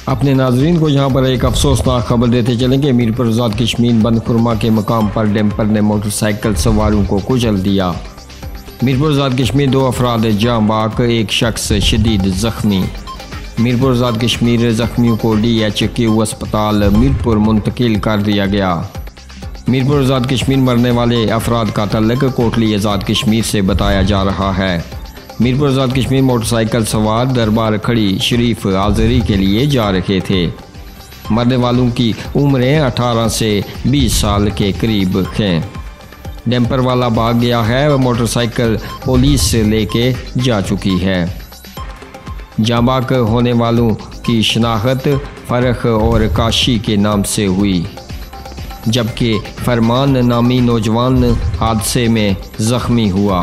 अपने नाजरीन को यहाँ पर एक अफसोसनाक खबर देते चलें कि मीरपुर आज़ाद कश्मीर बंदखुरमा के मकाम पर डैम्पर ने मोटरसाइकिल सवारों को कुचल दिया। मीरपुर आज़ाद कश्मीर 2 अफराद जाँ बाक, एक शख्स शदीद ज़ख्मी। मीरपुर आज़ाद कश्मीर ज़ख्मियों को DHQ अस्पताल मीरपुर मुंतकिल कर दिया गया। मीरपुर आज़ाद कश्मीर मरने वाले अफराद का तल्लुक कोटली आज़ाद कश्मीर से बताया जा रहा है। मीरपुर आज़ाद कश्मीर मोटरसाइकिल सवार दरबार खड़ी शरीफ हाज़री के लिए जा रहे थे। मरने वालों की उम्रें 18 से 20 साल के करीब हैं। डैम्पर वाला भाग गया है व मोटरसाइकिल पुलिस से लेके जा चुकी है। जांबाक होने वालों की शनाख्त फ़रख और काशी के नाम से हुई, जबकि फरमान नामी नौजवान हादसे में ज़ख्मी हुआ।